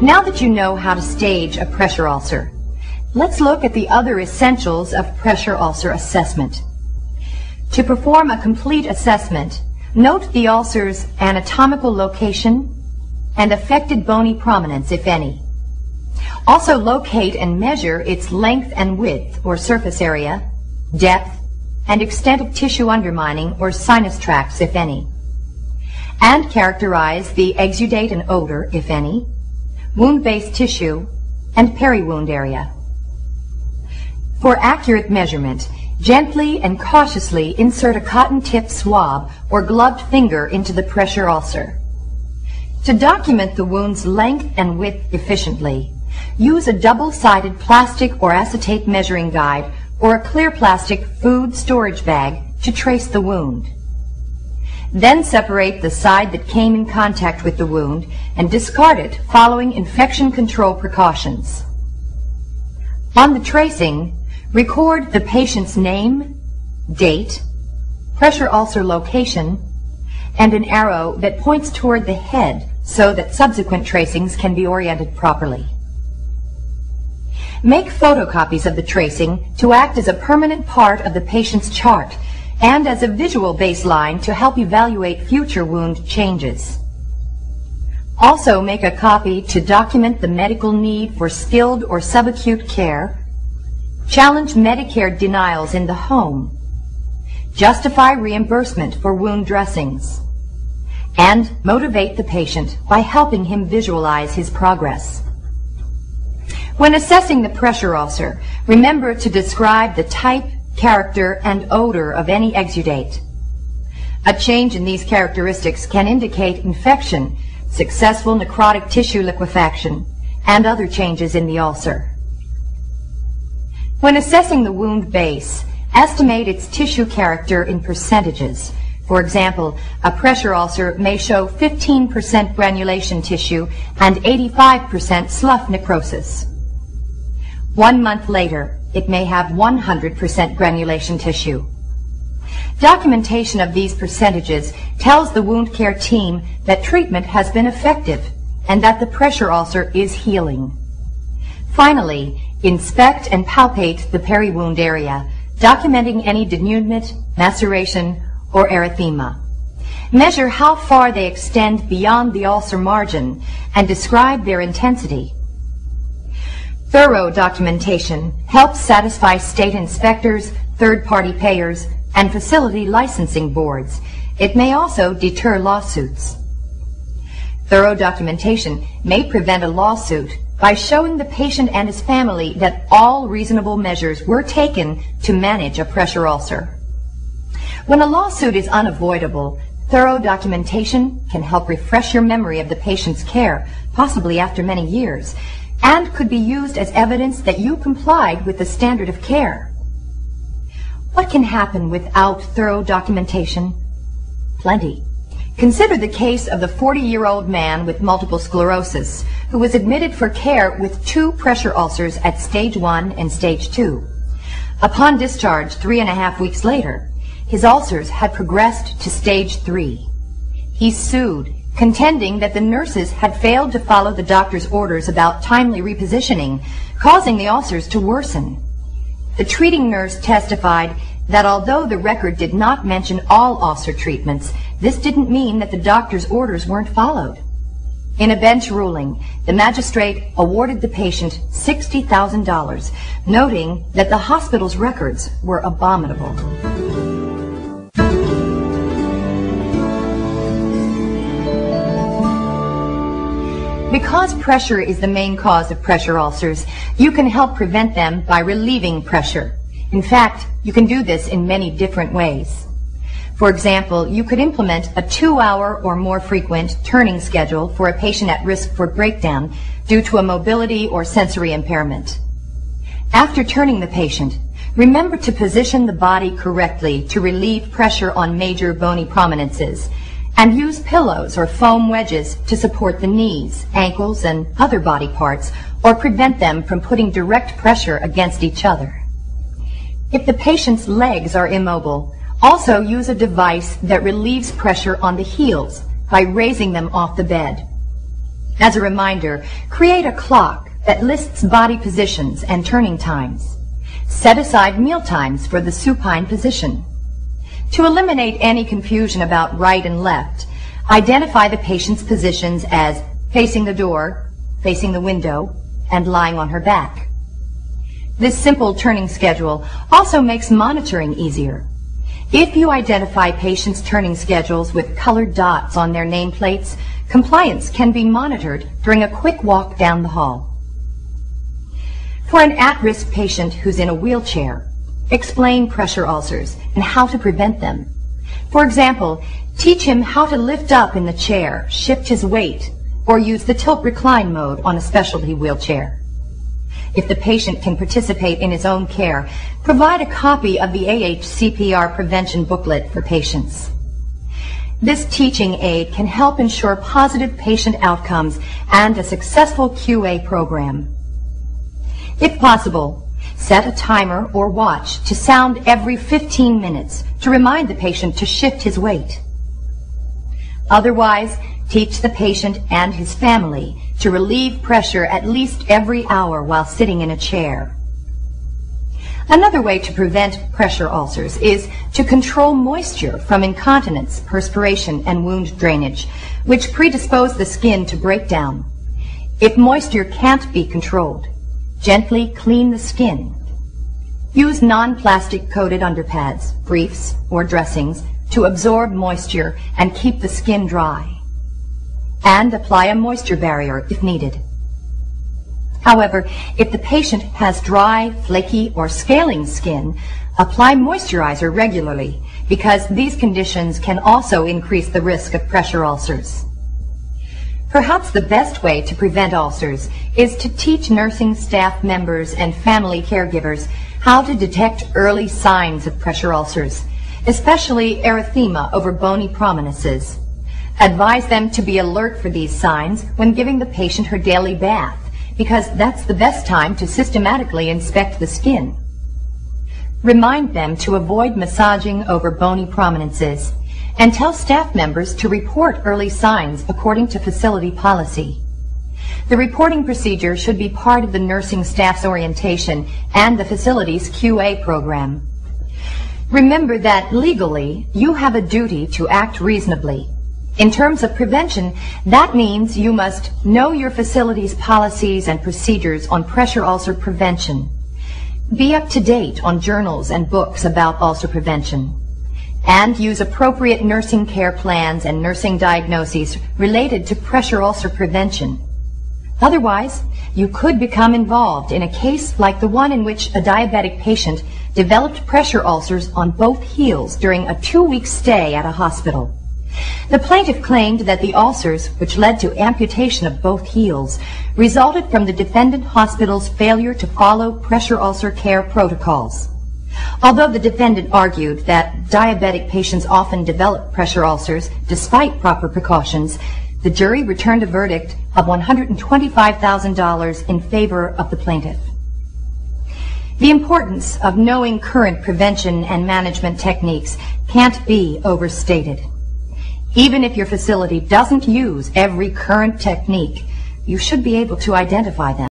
Now that you know how to stage a pressure ulcer, let's look at the other essentials of pressure ulcer assessment. To perform a complete assessment, note the ulcer's anatomical location and affected bony prominence, if any. Also locate and measure its length and width, or surface area, depth, and extent of tissue undermining, or sinus tracts, if any. And characterize the exudate and odor, if any, wound-based tissue, and peri-wound area. For accurate measurement, gently and cautiously insert a cotton-tip swab or gloved finger into the pressure ulcer. To document the wound's length and width efficiently, use a double-sided plastic or acetate measuring guide or a clear plastic food storage bag to trace the wound. Then separate the side that came in contact with the wound and discard it following infection control precautions. On the tracing, record the patient's name, date, pressure ulcer location, and an arrow that points toward the head so that subsequent tracings can be oriented properly. Make photocopies of the tracing to act as a permanent part of the patient's chart and as a visual baseline to help evaluate future wound changes. Also make a copy to document the medical need for skilled or subacute care, challenge Medicare denials in the home, justify reimbursement for wound dressings, and motivate the patient by helping him visualize his progress. When assessing the pressure ulcer, remember to describe the type, character, and odor of any exudate. A change in these characteristics can indicate infection, successful necrotic tissue liquefaction, and other changes in the ulcer. When assessing the wound base, estimate its tissue character in percentages. For example, a pressure ulcer may show 15% granulation tissue and 85% slough necrosis. 1 month later, it may have 100% granulation tissue. Documentation of these percentages tells the wound care team that treatment has been effective and that the pressure ulcer is healing. Finally, inspect and palpate the peri-wound area, documenting any denudement, maceration, or erythema. Measure how far they extend beyond the ulcer margin and describe their intensity. Thorough documentation helps satisfy state inspectors, third-party payers, and facility licensing boards. It may also deter lawsuits. Thorough documentation may prevent a lawsuit by showing the patient and his family that all reasonable measures were taken to manage a pressure ulcer. When a lawsuit is unavoidable, thorough documentation can help refresh your memory of the patient's care, possibly after many years, and could be used as evidence that you complied with the standard of care. What can happen without thorough documentation? Plenty. Consider the case of the 40-year-old man with multiple sclerosis who was admitted for care with 2 pressure ulcers at stage 1 and stage 2. Upon discharge 3.5 weeks later, his ulcers had progressed to stage 3. He sued, contending that the nurses had failed to follow the doctor's orders about timely repositioning, causing the ulcers to worsen. The treating nurse testified that although the record did not mention all ulcer treatments, this didn't mean that the doctor's orders weren't followed. In a bench ruling, the magistrate awarded the patient $60,000, noting that the hospital's records were abominable. Because pressure is the main cause of pressure ulcers, you can help prevent them by relieving pressure. In fact, you can do this in many different ways. For example, you could implement a 2-hour or more frequent turning schedule for a patient at risk for breakdown due to a mobility or sensory impairment. After turning the patient, remember to position the body correctly to relieve pressure on major bony prominences, and use pillows or foam wedges to support the knees, ankles, and other body parts, or prevent them from putting direct pressure against each other. If the patient's legs are immobile, also use a device that relieves pressure on the heels by raising them off the bed. As a reminder, create a clock that lists body positions and turning times. Set aside meal times for the supine position. To eliminate any confusion about right and left, identify the patient's positions as facing the door, facing the window, and lying on her back. This simple turning schedule also makes monitoring easier. If you identify patients' turning schedules with colored dots on their nameplates, compliance can be monitored during a quick walk down the hall. For an at-risk patient who's in a wheelchair, explain pressure ulcers and how to prevent them. For example, teach him how to lift up in the chair, shift his weight, or use the tilt-recline mode on a specialty wheelchair. If the patient can participate in his own care, provide a copy of the AHCPR prevention booklet for patients. This teaching aid can help ensure positive patient outcomes and a successful QA program. If possible, set a timer or watch to sound every 15 minutes to remind the patient to shift his weight. Otherwise, teach the patient and his family to relieve pressure at least every hour while sitting in a chair. Another way to prevent pressure ulcers is to control moisture from incontinence, perspiration, and wound drainage, which predispose the skin to breakdown. If moisture can't be controlled, gently clean the skin. Use non-plastic coated underpads, briefs, or dressings to absorb moisture and keep the skin dry. And apply a moisture barrier if needed. However, if the patient has dry, flaky, or scaling skin, apply moisturizer regularly because these conditions can also increase the risk of pressure ulcers. Perhaps the best way to prevent ulcers is to teach nursing staff members and family caregivers how to detect early signs of pressure ulcers, especially erythema over bony prominences. Advise them to be alert for these signs when giving the patient her daily bath, because that's the best time to systematically inspect the skin. Remind them to avoid massaging over bony prominences, and tell staff members to report early signs according to facility policy. The reporting procedure should be part of the nursing staff's orientation and the facility's QA program. Remember that legally, you have a duty to act reasonably. In terms of prevention, that means you must know your facility's policies and procedures on pressure ulcer prevention. Be up to date on journals and books about ulcer prevention. And use appropriate nursing care plans and nursing diagnoses related to pressure ulcer prevention. Otherwise, you could become involved in a case like the one in which a diabetic patient developed pressure ulcers on both heels during a 2-week stay at a hospital. The plaintiff claimed that the ulcers, which led to amputation of both heels, resulted from the defendant hospital's failure to follow pressure ulcer care protocols. Although the defendant argued that diabetic patients often develop pressure ulcers despite proper precautions, the jury returned a verdict of $125,000 in favor of the plaintiff. The importance of knowing current prevention and management techniques can't be overstated. Even if your facility doesn't use every current technique, you should be able to identify them.